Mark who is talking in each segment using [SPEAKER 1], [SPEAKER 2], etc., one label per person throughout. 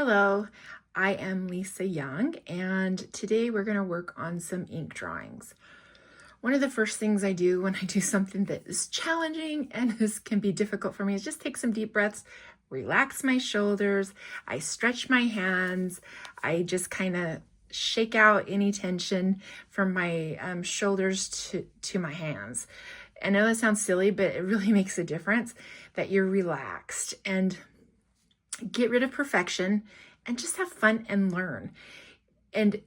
[SPEAKER 1] Hello, I am Lisa Young, and today we're going to work on some ink drawings. One of the first things I do when I do something that is challenging and can be difficult for me is just take some deep breaths, relax my shoulders, I stretch my hands, I just kind of shake out any tension from my shoulders to my hands. I know that sounds silly, but it really makes a difference that you're relaxed and get rid of perfection and just have fun and learn and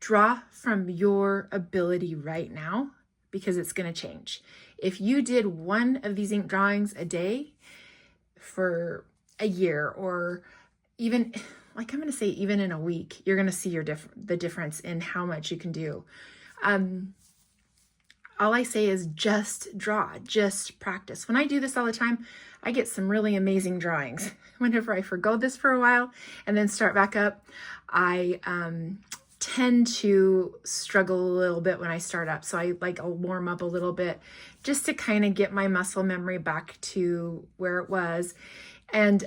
[SPEAKER 1] draw from your ability right now, because it's going to change. If you did one of these ink drawings a day for a year, or even like I'm going to say even in a week, you're going to see the difference in how much you can do. All I say is just draw, just practice. When I do this all the time, I get some really amazing drawings. Whenever I forgo this for a while and then start back up, I tend to struggle a little bit when I start up. So I'll warm up a little bit just to kind of get my muscle memory back to where it was. And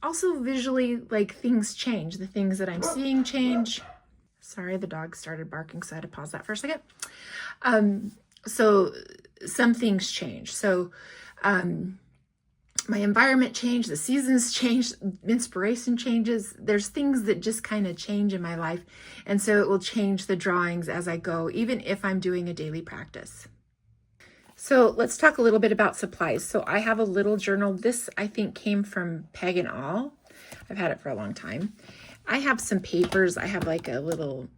[SPEAKER 1] also visually, like, things change. The things that I'm seeing change. Sorry, the dog started barking, so I had to pause that for a second. So some things change. So my environment changed, the seasons changed, inspiration changes. There's things that just kind of change in my life. And so it will change the drawings as I go, even if I'm doing a daily practice. So let's talk a little bit about supplies. So I have a little journal. This, I think, came from Peg and All. I've had it for a long time. I have some papers. I have like a little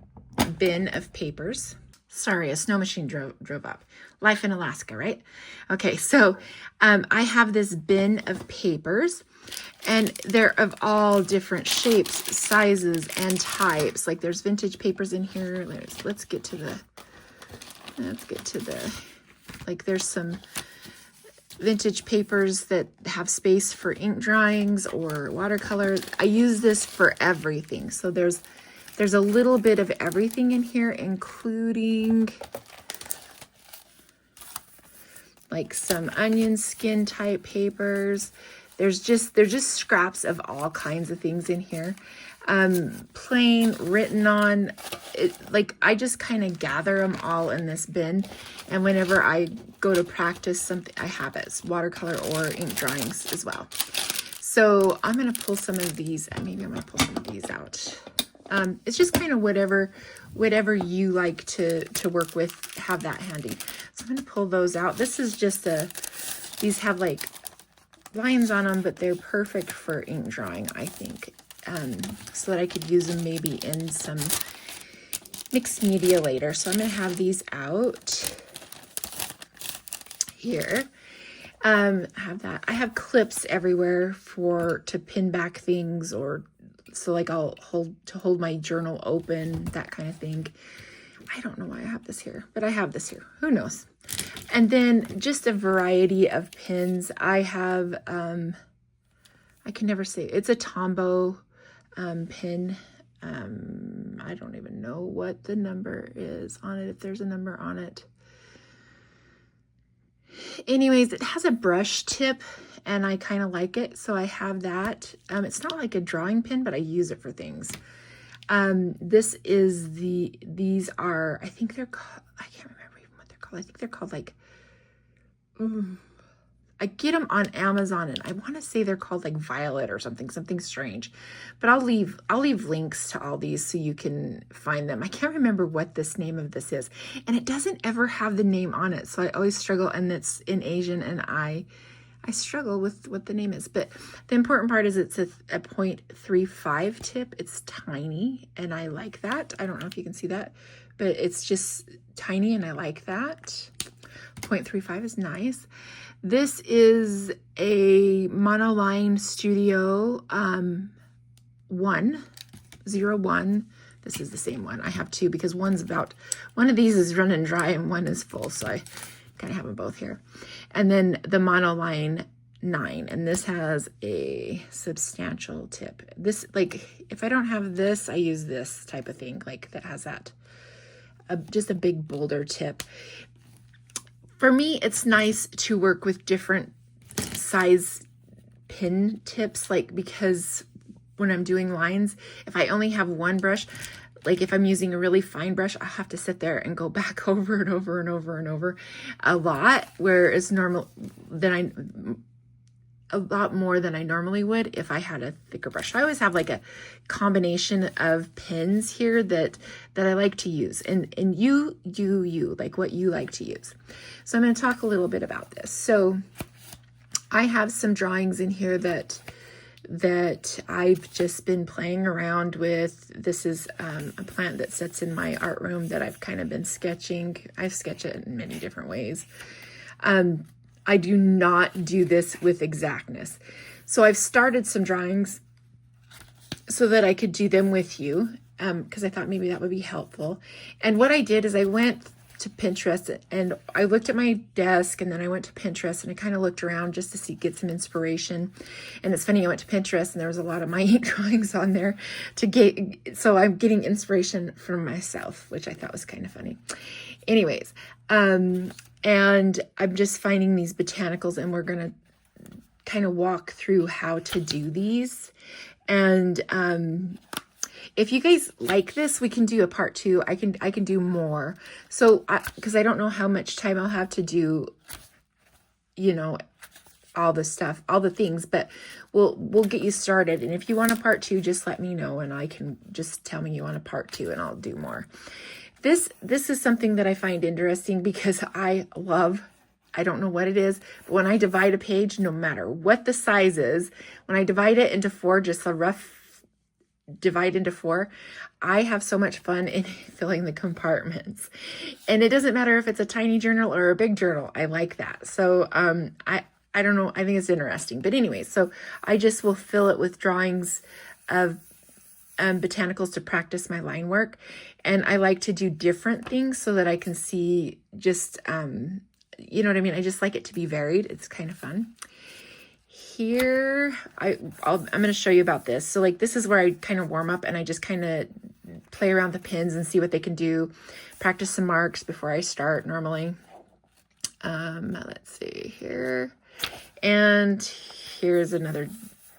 [SPEAKER 1] bin of papers. Sorry, a snow machine drove up. Life in Alaska, right? Okay, so I have this bin of papers, and they're of all different shapes, sizes, and types. Like, there's vintage papers in here. Let's get to the, like, there's some vintage papers that have space for ink drawings or watercolor. I use this for everything. So there's a little bit of everything in here, including like some onion skin type papers. They're just scraps of all kinds of things in here. Plain, written on, like, I just kind of gather them all in this bin. And whenever I go to practice something, I have it. It's watercolor or ink drawings as well. So I'm going to pull some of these. Maybe I'm going to pull some of these out. It's just kind of whatever you like to work with, have that handy. So I'm going to pull those out. This is just these have like lines on them, but they're perfect for ink drawing, I think, so that I could use them maybe in some mixed media later. So I'm going to have these out here. I have that. I have clips everywhere to pin back things, or so like I'll hold my journal open, that kind of thing. I don't know why I have this here, but I have this here. Who knows? And then just a variety of pins. I have, I can never say, it's a Tombow pin. I don't even know what the number is on it, if there's a number on it. Anyways, it has a brush tip, and I kind of like it, so I have that. It's not like a drawing pin, but I use it for things. These are, I think they're called, I can't remember even what they're called. I think they're called like, I get them on Amazon, and I want to say they're called like Violet or something strange, but I'll leave links to all these so you can find them. I can't remember what this name of this is, and it doesn't ever have the name on it. So I always struggle, and it's in Asian, and I struggle with what the name is. But the important part is it's a 0.35 tip. It's tiny, and I like that. I don't know if you can see that, but it's just tiny, and I like that. 0.35 is nice. This is a Monoline Studio 101. This is the same one. I have two because one of these is running dry and one is full, so I kind of have them both here. And then the Monoline 9, and this has a substantial tip. This, like, if I don't have this, I use this type of thing, like that has that just a big boulder tip. For me, it's nice to work with different size pin tips, like, because when I'm doing lines, if I only have one brush, like if I'm using a really fine brush, I have to sit there and go back over and over and over and over a lot, whereas a lot more than I normally would if I had a thicker brush. I always have like a combination of pens here that I like to use, and you like what you like to use. So I'm going to talk a little bit about this. So I have some drawings in here that I've just been playing around with. This is a plant that sits in my art room that I've kind of been sketching. I sketch it in many different ways. I do not do this with exactness. So I've started some drawings so that I could do them with you, because I thought maybe that would be helpful. And what I did is I went to Pinterest and I looked at my desk, and then I went to Pinterest and I kind of looked around just to get some inspiration. And it's funny, I went to Pinterest and there was a lot of my ink drawings on there so I'm getting inspiration from myself, which I thought was kind of funny. Anyways, and I'm just finding these botanicals, and we're going to kind of walk through how to do these. And if you guys like this, we can do a part 2. I can do more. So because I don't know how much time I'll have to do, all the stuff, all the things, but we'll get you started. And if you want a part 2, just let me know, and I can just tell me you want a part 2 and I'll do more. This is something that I find interesting because I don't know what it is, but when I divide a page, no matter what the size is, when I divide it into 4, just a rough divide into 4, I have so much fun in filling the compartments. And it doesn't matter if it's a tiny journal or a big journal. I like that. So I don't know. I think it's interesting. But anyway, so I just will fill it with drawings of botanicals to practice my line work. And I like to do different things so that I can see just, you know what I mean? I just like it to be varied. It's kind of fun. Here, I'm going to show you about this. So like, this is where I kind of warm up and I just kind of play around the pins and see what they can do. Practice some marks before I start normally. Let's see here. And here's another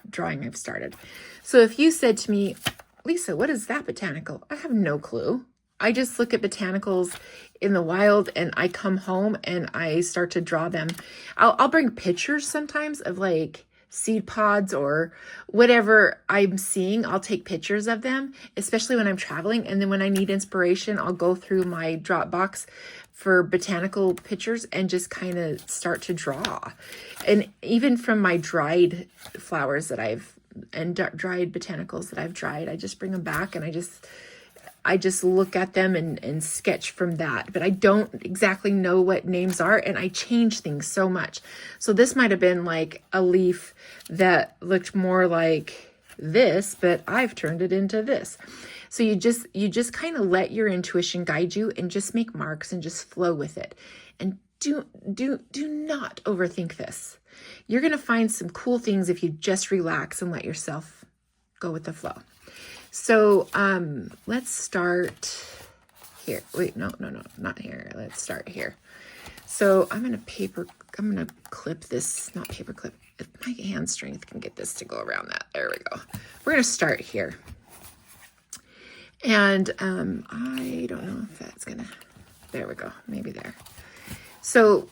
[SPEAKER 1] drawing I've started. So if you said to me, Lisa, what is that botanical? I have no clue. I just look at botanicals in the wild and I come home and I start to draw them. I'll bring pictures sometimes of like seed pods or whatever I'm seeing. I'll take pictures of them, especially when I'm traveling. And then when I need inspiration, I'll go through my Dropbox for botanical pictures and just kind of start to draw. And even from my dried flowers and dried botanicals that I've dried, I just bring them back and I just look at them and sketch from that. But I don't exactly know what names are, and I change things so much. So this might have been like a leaf that looked more like this, but I've turned it into this. So you just kind of let your intuition guide you and just make marks and just flow with it. And do not overthink this. You're going to find some cool things if you just relax and let yourself go with the flow. So let's start here. Wait, no, not here. Let's start here. So I'm going to clip this, not paper clip. If my hand strength can get this to go around that. There we go. We're going to start here. And I don't know if that's going to, there we go. Maybe there. So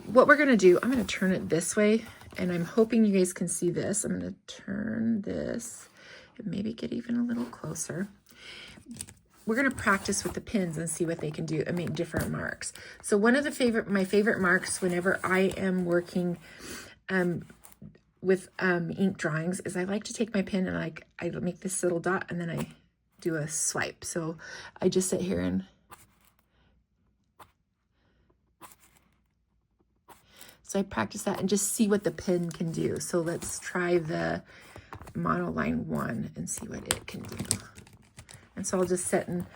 [SPEAKER 1] what we're going to do, I'm going to turn it this way, and I'm hoping you guys can see this. I'm going to turn this and maybe get even a little closer. We're going to practice with the pins and see what they can do and make different marks. So one of my favorite marks whenever I am working with ink drawings is I like to take my pen and I make this little dot and then I do a swipe. So I just sit here and so I practice that and just see what the pen can do. So let's try the monoline 1 and see what it can do. And so I'll just sit and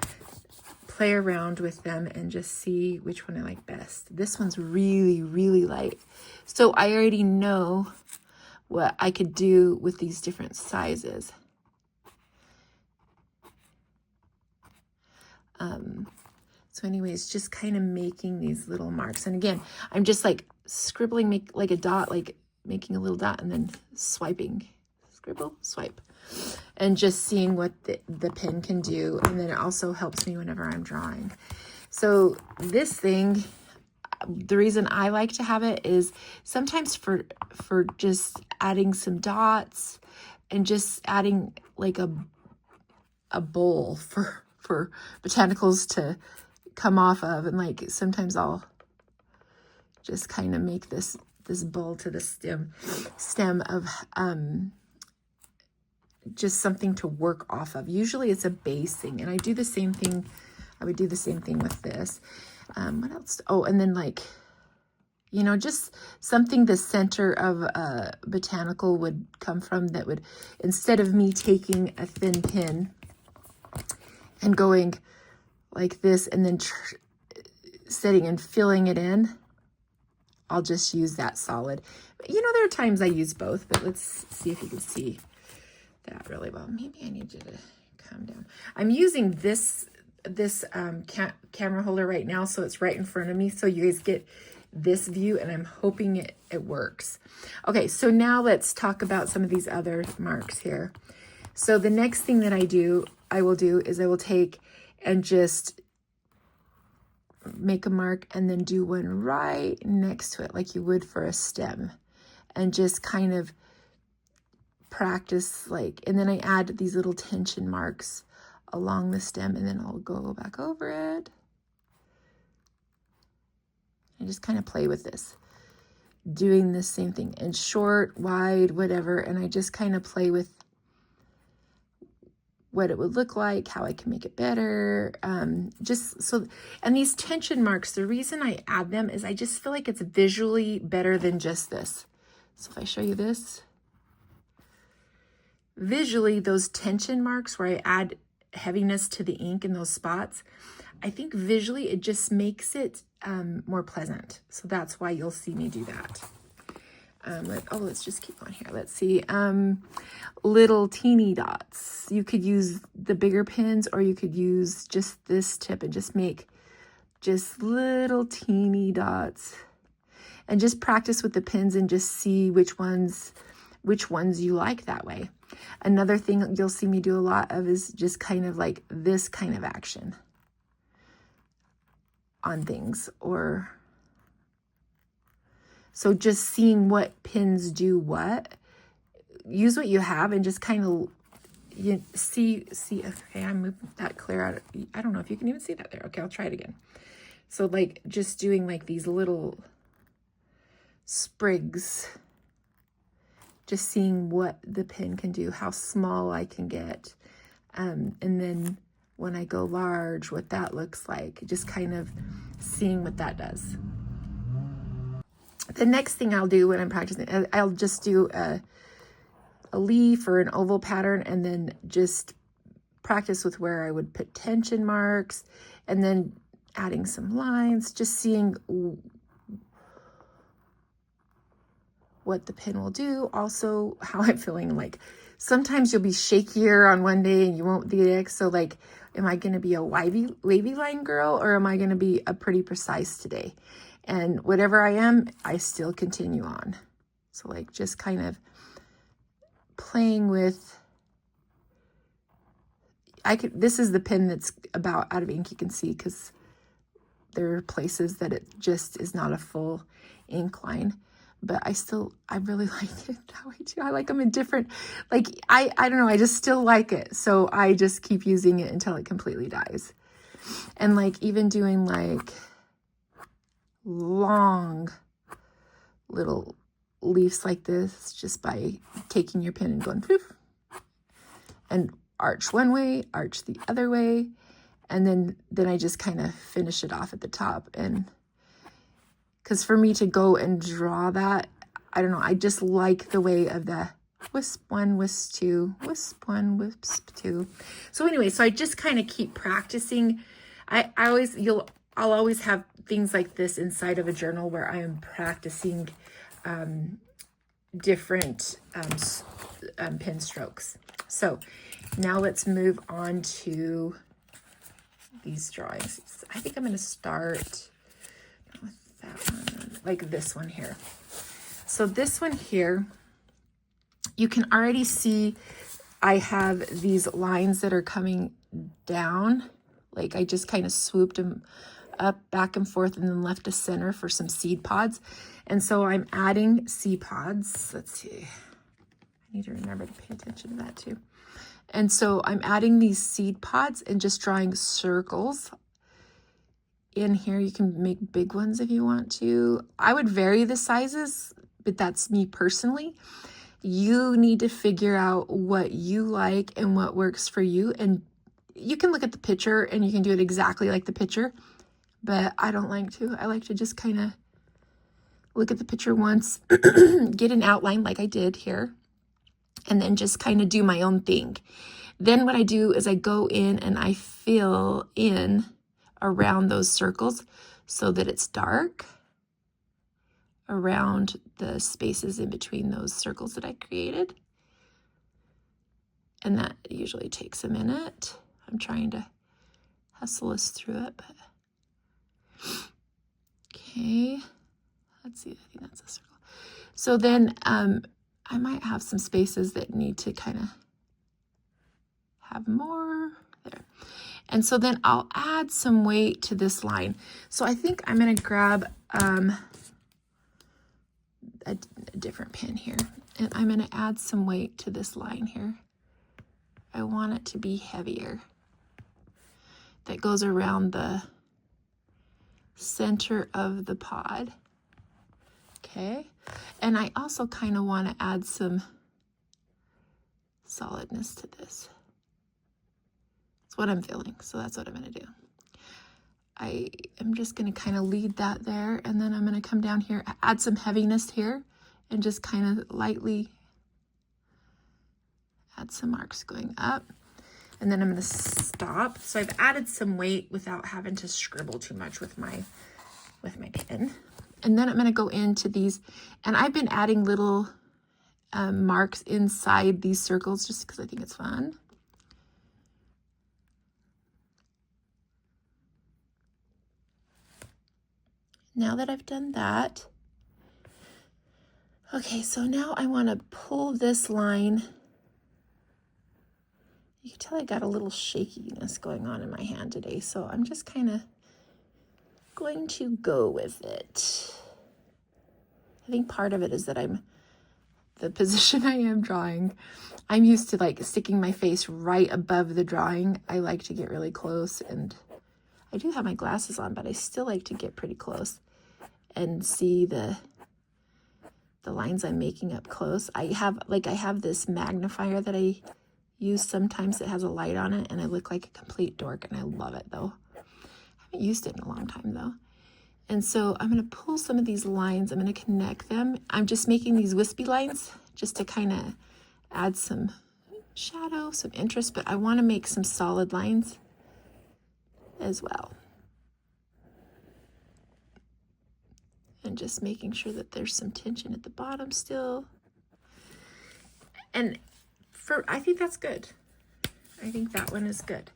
[SPEAKER 1] play around with them and just see which one I like best. This one's really, really light. So I already know what I could do with these different sizes. So anyways, just kind of making these little marks. And again, I'm just like scribbling, make like a dot, like making a little dot and then swiping. It's scribble, swipe. And just seeing what the pen can do. And then it also helps me whenever I'm drawing. So this thing, the reason I like to have it is sometimes for just adding some dots and just adding like a bowl for botanicals to come off of. And like sometimes I'll just kind of make this bowl to the stem of just something to work off of. Usually it's a base thing, and I do the same thing. I would do the same thing with this. What else? Oh, and then like, you know, just something the center of a botanical would come from, that would, instead of me taking a thin pin and going like this and then setting and filling it in, I'll just use that solid. You know, there are times I use both, but let's see if you can see that really well. Maybe I need you to calm down. I'm using this camera holder right now, so it's right in front of me, so you guys get this view, and I'm hoping it works. Okay, so now let's talk about some of these other marks here. So the next thing that I will do is I will take and just make a mark and then do one right next to it like you would for a stem, and just kind of practice, like, and then I add these little tension marks along the stem, and then I'll go back over it and just kind of play with this, doing the same thing in short, wide, whatever, and I just kind of play with what it would look like, how I can make it better. Just so, and these tension marks, the reason I add them is I just feel like it's visually better than just this. So if I show you this, visually, those tension marks where I add heaviness to the ink in those spots, I think visually it just makes it more pleasant. So that's why you'll see me do that. Let's just keep going here. Let's see. Little teeny dots. You could use the bigger pins, or you could use just this tip and just make just little teeny dots, and just practice with the pins and just see which ones you like that way. Another thing you'll see me do a lot of is just kind of like this kind of action on things, or so just seeing what pins do what. Use what you have and just kind of see. Okay, I moved that clear out. I don't know if you can even see that there. Okay, I'll try it again. So like just doing like these little sprigs, just seeing what the pen can do, how small I can get. And then when I go large, what that looks like, just kind of seeing what that does. The next thing I'll do when I'm practicing, I'll just do a leaf or an oval pattern, and then just practice with where I would put tension marks, and then adding some lines, just seeing what the pen will do. Also, how I'm feeling. Like sometimes you'll be shakier on one day and you won't be the next. So like, am I going to be a wavy line girl, or am I going to be a pretty precise today? And whatever I am, I still continue on. So like just kind of playing with, this is the pen that's about out of ink, you can see, because there are places that it just is not a full ink line. But I really like it that way too. I like them in different, like, I don't know, I just still like it. So I just keep using it until it completely dies. And like even doing like long little leaves like this, just by taking your pen and going poof, and arch one way, arch the other way. And then I just kind of finish it off at the top. And because for me to go and draw that, I don't know, I just like the way of the wisp one, wisp two, wisp one, wisp two. So anyway, so I just kind of keep practicing. I'll always have things like this inside of a journal where I am practicing different pen strokes. So now let's move on to these drawings. I think I'm going to start with that one, like this one here. So this one here You can already see I have these lines that are coming down. Like I just kind of swooped them up, back and forth, and then left a center for some seed pods. And so I'm adding seed pods. Let's see. I need to remember to pay attention to that too. And so I'm adding these seed pods and just drawing circles in here. You can make big ones if you want to. I would vary the sizes, but that's me personally. You need to figure out what you like and what works for you. And you can look at the picture and you can do it exactly like the picture, but I don't like to. I like to just kind of look at the picture once, get an outline like I did here, and then just kind of do my own thing. Then what I do is I go in and I fill in around those circles so that it's dark around the spaces in between those circles that I created. And that usually takes a minute. I'm trying to hustle us through it, but okay. Let's see, I think that's a circle. So then I might have some spaces that need to kind of have more there. And so then I'll add some weight to this line. So I think I'm going to grab a different pen here, and I'm going to add some weight to this line here. I want it to be heavier. That goes around the center of the pod. Okay. And I also kind of want to add some solidness to this. That's what I'm feeling. So that's what I'm going to do. I am just going to kind of lead that there. And then I'm going to come down here, add some heaviness here, and just kind of lightly add some marks going up. And then I'm going to stop. So I've added some weight without having to scribble too much with my pen. And then I'm going to go into these, and I've been adding little marks inside these circles just because I think it's fun. Now that I've done that, okay, so now I want to pull this line. You can tell I got a little shakiness going on in my hand today, so I'm just kind of going to go with it. I think part of it is that the position I am drawing, I'm used to like sticking my face right above the drawing. I like to get really close, and I do have my glasses on, but I still like to get pretty close and see the lines I'm making up close. I have this magnifier that I use sometimes that has a light on it, and I look like a complete dork, and I love it though. I haven't used it in a long time though. And so I'm going to pull some of these lines. I'm going to connect them. I'm just making these wispy lines just to kind of add some shadow, some interest, but I want to make some solid lines as well. And just making sure that there's some tension at the bottom still. And I think that's good. I think that one is good.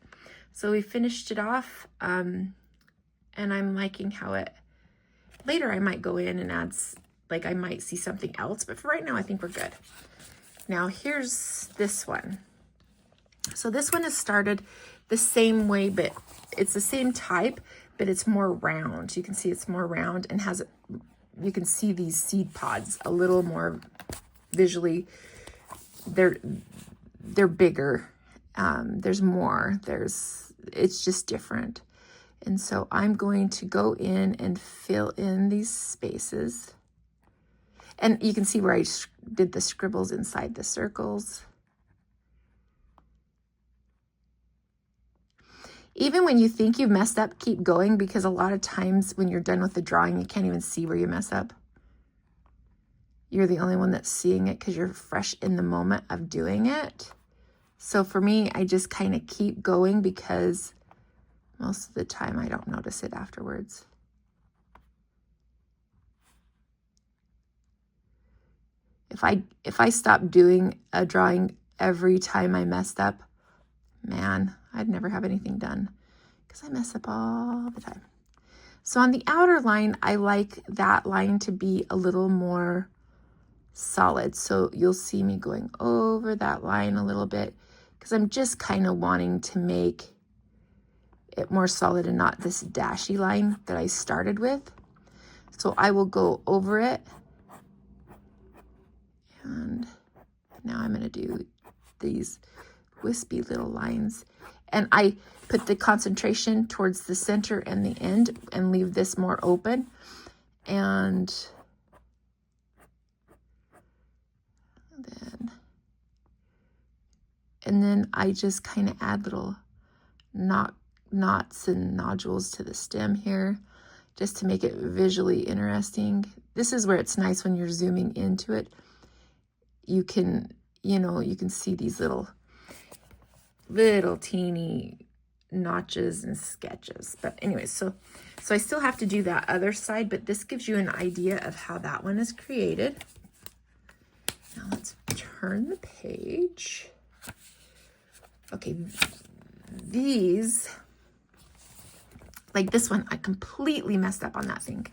[SPEAKER 1] So we finished it off, and I'm liking how it, later I might go in and add, like I might see something else, but for right now I think we're good. Now here's this one. So this one is started the same way, but it's the same type, but it's more round. You can see it's more round and has, you can see these seed pods a little more visually. They're bigger. There's more. It's just different. And so I'm going to go in and fill in these spaces. And you can see where I did the scribbles inside the circles. Even when you think you've messed up, keep going, because a lot of times when you're done with the drawing, you can't even see where you mess up. You're the only one that's seeing it because you're fresh in the moment of doing it. So for me, I just kind of keep going because most of the time I don't notice it afterwards. If I stopped doing a drawing every time I messed up, man, I'd never have anything done because I mess up all the time. So on the outer line, I like that line to be a little more solid. So you'll see me going over that line a little bit because I'm just kind of wanting to make it more solid and not this dashy line that I started with. So I will go over it, and now I'm going to do these wispy little lines, and I put the concentration towards the center and the end and leave this more open. And then I just kind of add little knots and nodules to the stem here, just to make it visually interesting. This is where it's nice when you're zooming into it. You can, you can see these little teeny notches and sketches. But anyways, so I still have to do that other side, but this gives you an idea of how that one is created. Now let's turn the page. Okay, these, like this one, I completely messed up on that thing.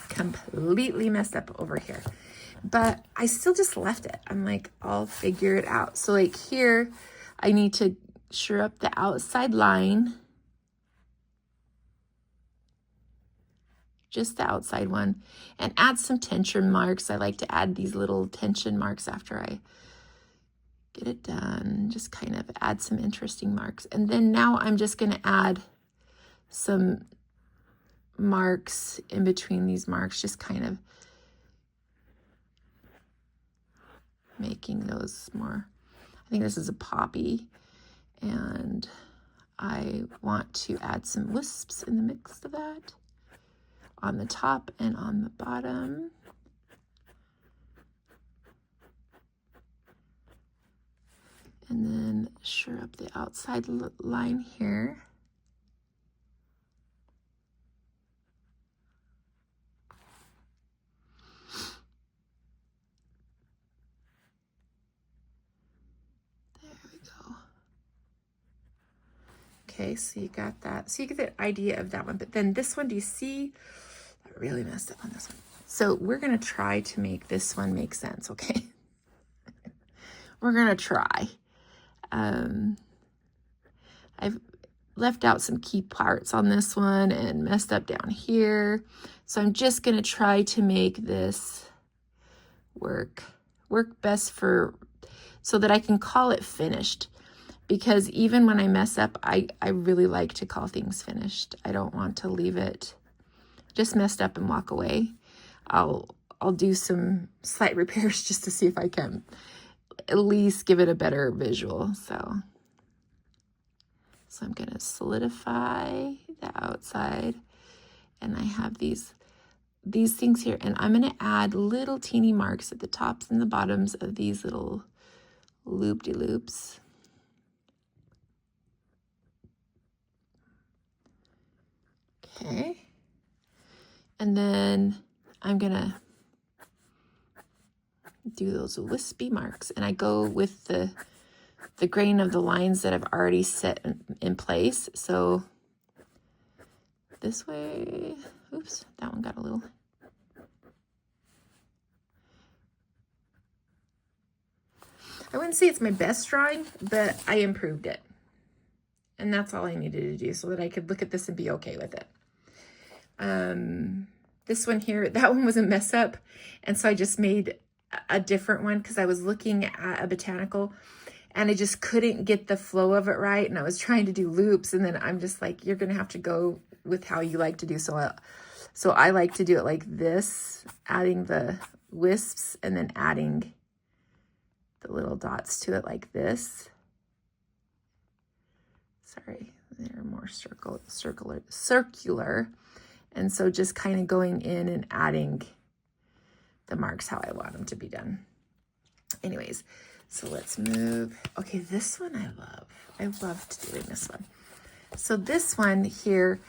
[SPEAKER 1] Completely messed up over here. But I still just left it. I'm like, I'll figure it out. So like here, I need to sure up the outside line. Just the outside one. And add some tension marks. I like to add these little tension marks after I get it done. Just kind of add some interesting marks. And then now I'm just going to add some marks in between these marks, just kind of making those more. I think this is a poppy, and I want to add some wisps in the mix of that on the top and on the bottom. And then sure up the outside line here. There we go. Okay, so you got that. So you get the idea of that one. But then this one, do you see? I really messed up on this one. So we're going to try to make this one make sense, okay? We're going to try. I've left out some key parts on this one and messed up down here. So I'm just going to try to make this work best so that I can call it finished. Because even when I mess up, I really like to call things finished. I don't want to leave it just messed up and walk away. I'll do some slight repairs just to see if I can at least give it a better visual. So I'm going to solidify the outside, and I have these things here, and I'm going to add little teeny marks at the tops and the bottoms of these little loop-de-loops. Okay. And then I'm going to do those wispy marks, and I go with the grain of the lines that I've already set in place. So this way, oops, that one got a little. I wouldn't say it's my best drawing, but I improved it. And that's all I needed to do so that I could look at this and be okay with it. This one here, that one was a mess up. And so I just made a different one because I was looking at a botanical and I just couldn't get the flow of it right. And I was trying to do loops, and then I'm just like, you're going to have to go with how you like to do. So I like to do it like this, adding the wisps and then adding the little dots to it like this. Sorry, they're more circular. And so just kind of going in and adding the marks how I want them to be done. Anyways, so let's move. Okay, this one I love. I loved doing this one. So this one here,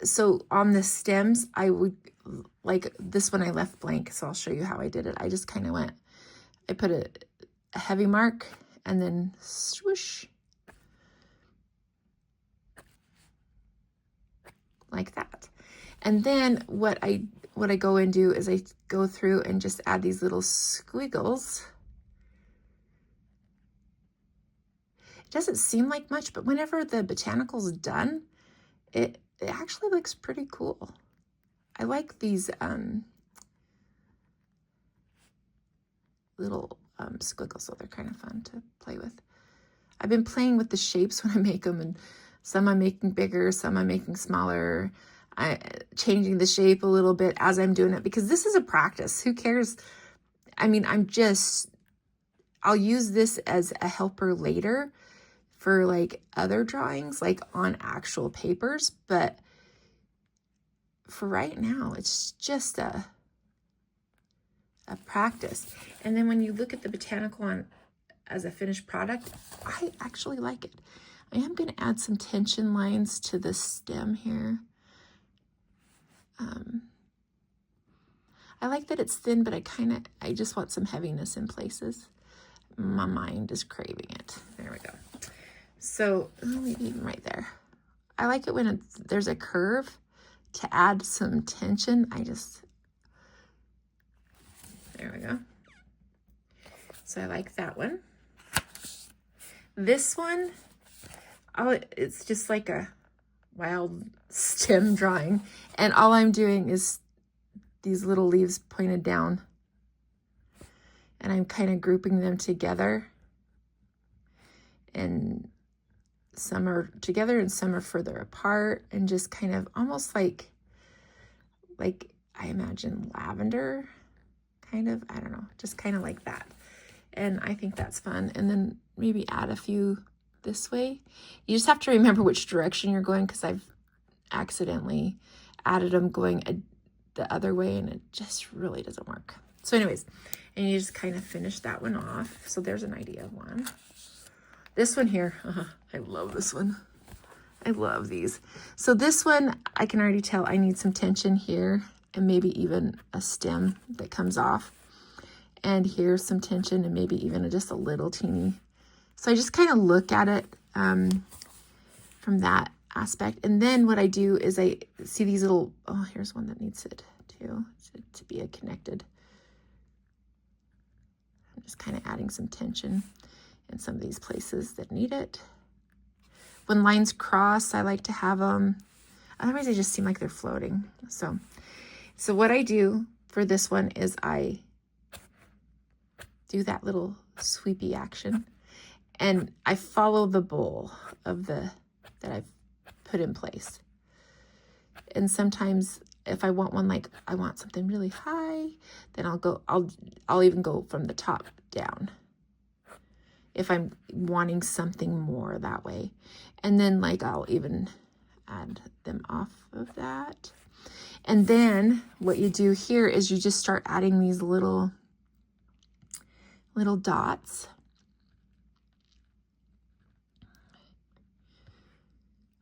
[SPEAKER 1] so on the stems, I would, like this one I left blank, so I'll show you how I did it. I just kind of went, I put a heavy mark and then swoosh. Like that. And then what I what I go and do is I go through and just add these little squiggles. It doesn't seem like much, but whenever the botanical's done, it actually looks pretty cool. I like these little squiggles, so they're kind of fun to play with. I've been playing with the shapes when I make them, and some I'm making bigger, some I'm making smaller. Changing the shape a little bit as I'm doing it, because this is a practice. Who cares? I mean, I'll use this as a helper later for like other drawings, like on actual papers. But for right now, it's just a practice. And then when you look at the botanical as a finished product, I actually like it. I am going to add some tension lines to the stem here. I like that it's thin, but I just want some heaviness in places. My mind is craving it. There we go. So maybe even right there. I like it when there's a curve to add some tension. There we go. So I like that one. This one, it's just like a wild stem drawing, and all I'm doing is these little leaves pointed down, and I'm kind of grouping them together, and some are together and some are further apart, and just kind of almost like I imagine lavender, kind of, I don't know, just kind of like that. And I think that's fun. And then maybe add a few this way. You just have to remember which direction you're going, because I've accidentally added them going the other way, and it just really doesn't work. So anyways, and you just kind of finish that one off. So there's an idea of one. This one here, I love this one. I love these. So this one, I can already tell I need some tension here, and maybe even a stem that comes off. And here's some tension, and maybe even just a little teeny. So I just kind of look at it from that aspect. And then what I do is I see these little, oh, here's one that needs it too, to be a connected. I'm just kind of adding some tension in some of these places that need it. When lines cross, I like to have them, otherwise they just seem like they're floating. So what I do for this one is I do that little sweepy action, and I follow the bowl of that I've put in place. And sometimes if I want one, like I want something really high, then I'll even go from the top down if I'm wanting something more that way. And then like I'll even add them off of that. And then what you do here is you just start adding these little dots.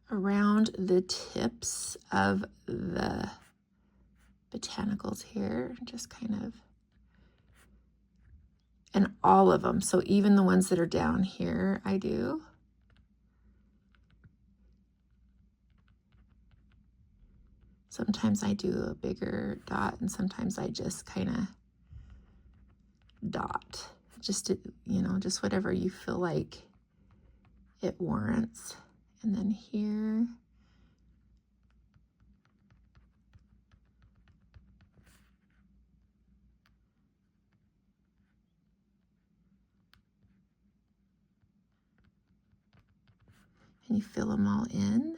[SPEAKER 1] Around the tips of the botanicals here, just kind of, and all of them. So even the ones that are down here, I do. Sometimes I do a bigger dot, and sometimes I just kind of dot, just to, just whatever you feel like it warrants. And then here, and you fill them all in.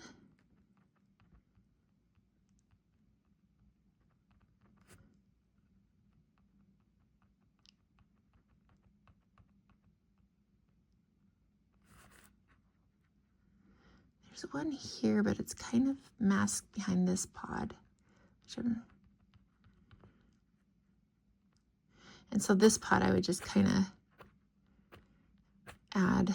[SPEAKER 1] There's one here, but it's kind of masked behind this pod. And so this pod I would just kind of add,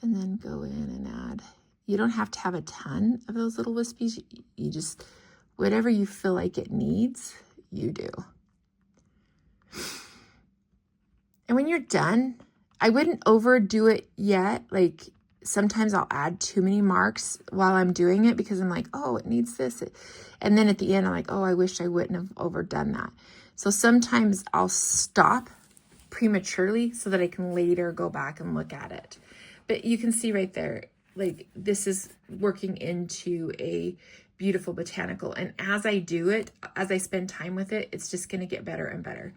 [SPEAKER 1] and then go in and add. You don't have to have a ton of those little wispies. You just, whatever you feel like it needs, you do. And when you're done, I wouldn't overdo it yet. Like, sometimes I'll add too many marks while I'm doing it because I'm like, oh, it needs this. And then at the end, I'm like, oh, I wish I wouldn't have overdone that. So sometimes I'll stop prematurely so that I can later go back and look at it. But you can see right there, like this is working into a beautiful botanical. And as I do it, as I spend time with it, it's just going to get better and better.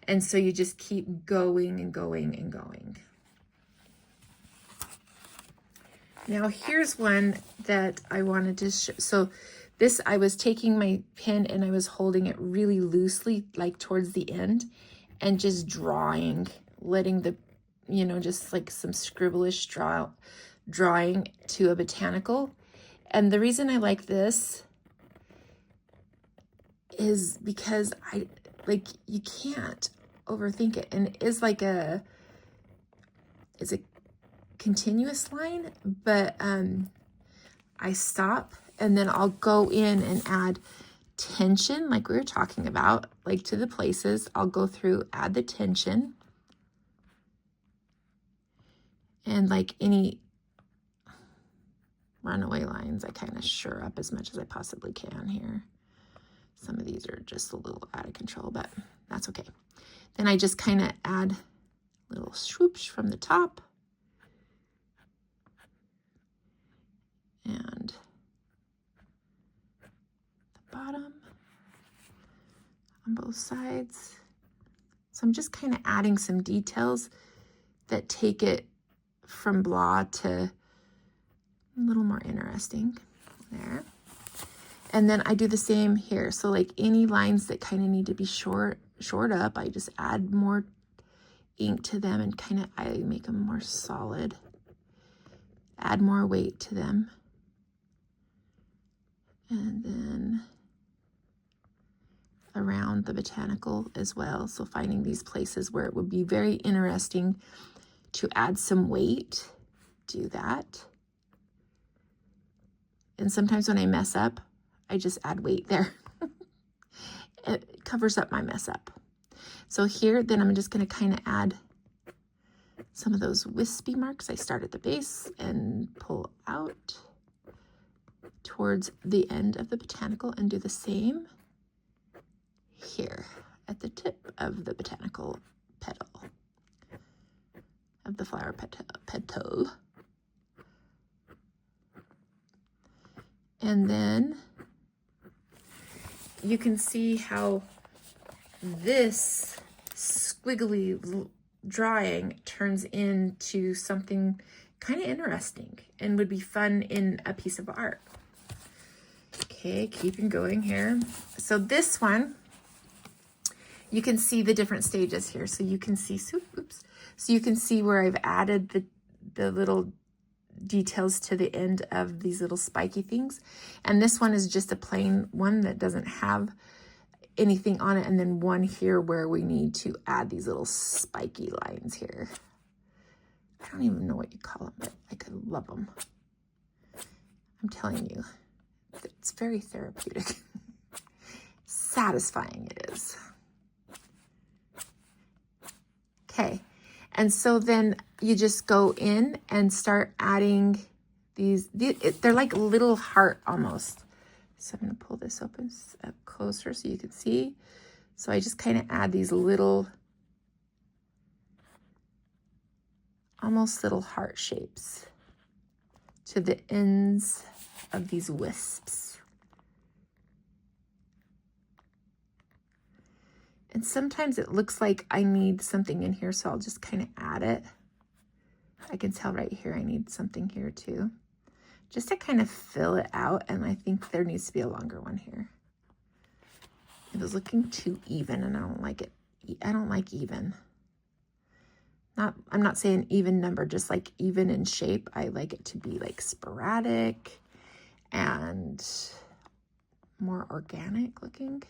[SPEAKER 1] And so you just keep going and going and going. Now here's one that I wanted to show. So this, I was taking my pen and I was holding it really loosely, like towards the end, and just drawing, letting the, you know, just like some scribbleish drawing to a botanical. And the reason I like this is because you can't overthink it. And it is like it's a continuous line, but I stop and then I'll go in and add tension like we were talking about, like to the places. I'll go through, add the tension, and like any runaway lines, I kind of sure up as much as I possibly can here. Some of these are just a little out of control, but that's okay. Then I just kind of add little swoops from the top and the bottom on both sides. So I'm just kind of adding some details that take it from blah to a little more interesting there. And then I do the same here. So like any lines that kind of need to be short up, I just add more ink to them and kind of, I make them more solid, add more weight to them. And then around the botanical as well. So finding these places where it would be very interesting to add some weight, do that. And sometimes when I mess up, I just add weight there. It covers up my mess up. So here, then I'm just going to kind of add some of those wispy marks. I start at the base and pull out towards the end of the botanical and do the same here at the tip of the botanical petal, of the flower petal. And then you can see how this squiggly drawing turns into something kind of interesting and would be fun in a piece of art. Okay, keeping going here. So this one, you can see the different stages here. So you can see, oops. So you can see where I've added the little details to the end of these little spiky things. And this one is just a plain one that doesn't have anything on it. And then one here where we need to add these little spiky lines here. I don't even know what you call them, but I could love them. I'm telling you, it's very therapeutic. Satisfying it is. Okay. And so then you just go in and start adding these, they're like little heart almost. So I'm going to pull this open up closer so you can see. So I just kind of add these little, almost little heart shapes to the ends of these wisps. And sometimes it looks like I need something in here, so I'll just kind of add it. I can tell right here I need something here too, just to kind of fill it out. And I think there needs to be a longer one here. It was looking too even, and I don't like it. I don't like even. I'm not saying even number, just like even in shape. I like it to be like sporadic and more organic looking.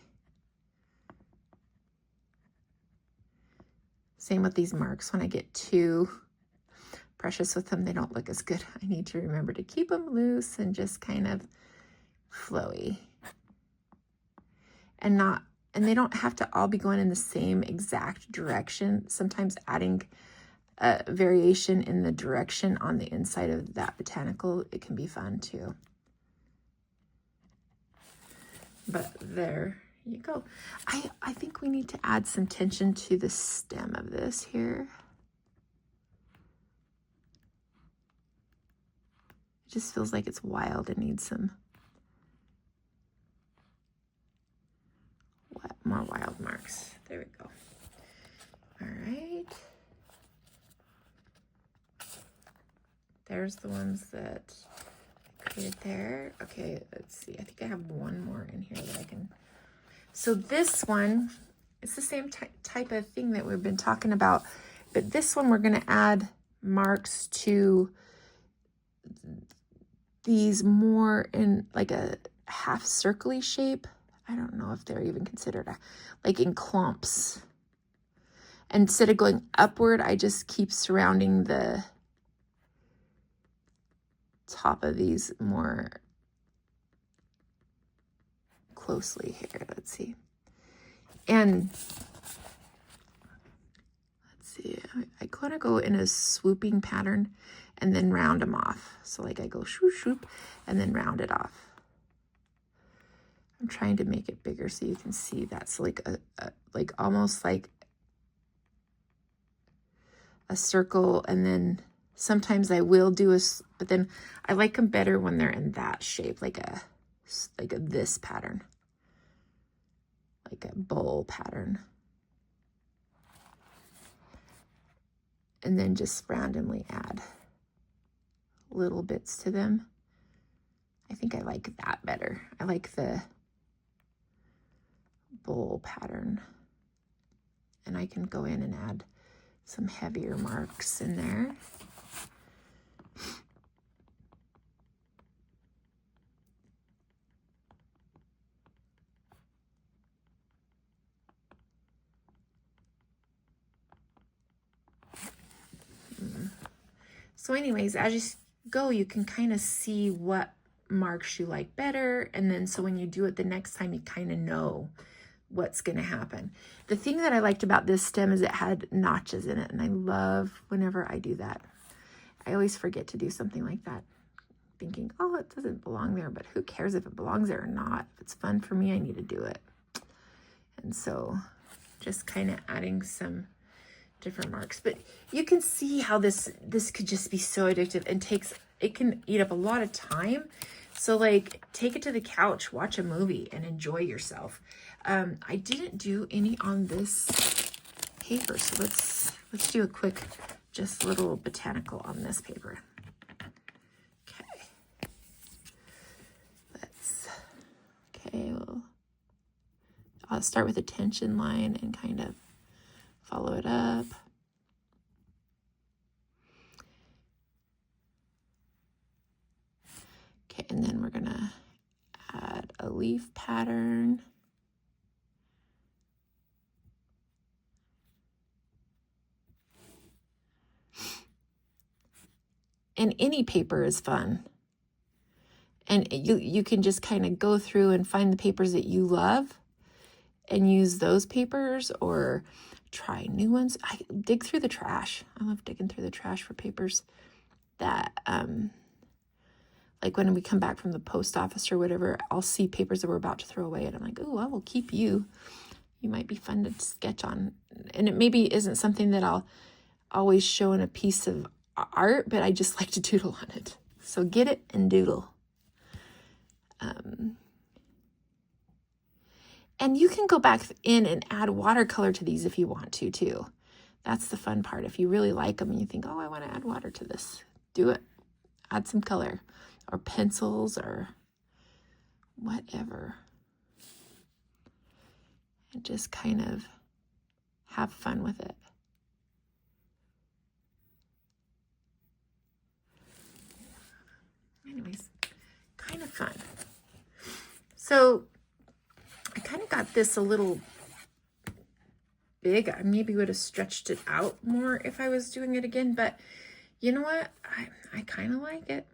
[SPEAKER 1] Same with these marks. When I get too precious with them, they don't look as good. I need to remember to keep them loose and just kind of flowy. And they don't have to all be going in the same exact direction. Sometimes adding a variation in the direction on the inside of that botanical, it can be fun too. But there you go. I think we need to add some tension to the stem of this here. It just feels like it's wild and needs some more wild marks. There we go. All right. There's the ones that I created there. Okay, let's see. I think I have one more in here that I can. So this one, it's the same type of thing that we've been talking about, but this one we're going to add marks to these more in like a half circle-y shape. I don't know if they're even considered like in clumps. Instead of going upward, I just keep surrounding the top of these more closely here. Let's see. And let's see, I kind of go in a swooping pattern and then round them off. So like I go shoop, shoop, and then round it off. I'm trying to make it bigger so you can see that's like like almost like a circle, and then sometimes I will do but then I like them better when they're in that shape, like a this pattern, like a bowl pattern. And then just randomly add little bits to them. I think I like that better. I like the bowl pattern. And I can go in and add some heavier marks in there. So anyways, as you go, you can kind of see what marks you like better. And then so when you do it the next time, you kind of know what's going to happen. The thing that I liked about this stem is it had notches in it. And I love whenever I do that. I always forget to do something like that, thinking, oh, it doesn't belong there, but who cares if it belongs there or not? If it's fun for me, I need to do it. And so just kind of adding some different marks, but you can see how this could just be so addictive and it can eat up a lot of time. So like take it to the couch, watch a movie and enjoy yourself. I didn't do any on this paper, so let's do a quick just little botanical on this paper. Well, I'll start with a tension line and kind of follow it up. Okay, and then we're gonna add a leaf pattern. And any paper is fun. And you can just kind of go through and find the papers that you love and use those papers, or try new ones. I dig through the trash. I love digging through the trash for papers that, like when we come back from the post office or whatever, I'll see papers that we're about to throw away and I'm like, oh, I will keep you. You might be fun to sketch on. And it maybe isn't something that I'll always show in a piece of art, but I just like to doodle on it. So get it and doodle. And you can go back in and add watercolor to these if you want to too. That's the fun part. If you really like them and you think, oh, I want to add water to this, do it. Add some color or pencils or whatever. And just kind of have fun with it. Anyways, kind of fun. So I kind of got this a little big. I maybe would have stretched it out more if I was doing it again, but you know what? I kind of like it.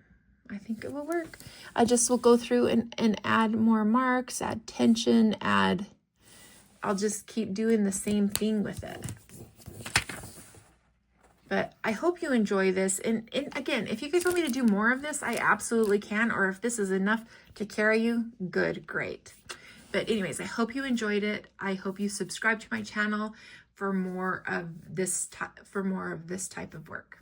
[SPEAKER 1] I think it will work. I just will go through and add more marks, add tension, I'll just keep doing the same thing with it. But I hope you enjoy this. And again, if you guys want me to do more of this, I absolutely can. Or if this is enough to carry you, good, great. But anyways, I hope you enjoyed it. I hope you subscribe to my channel for more of this type of work.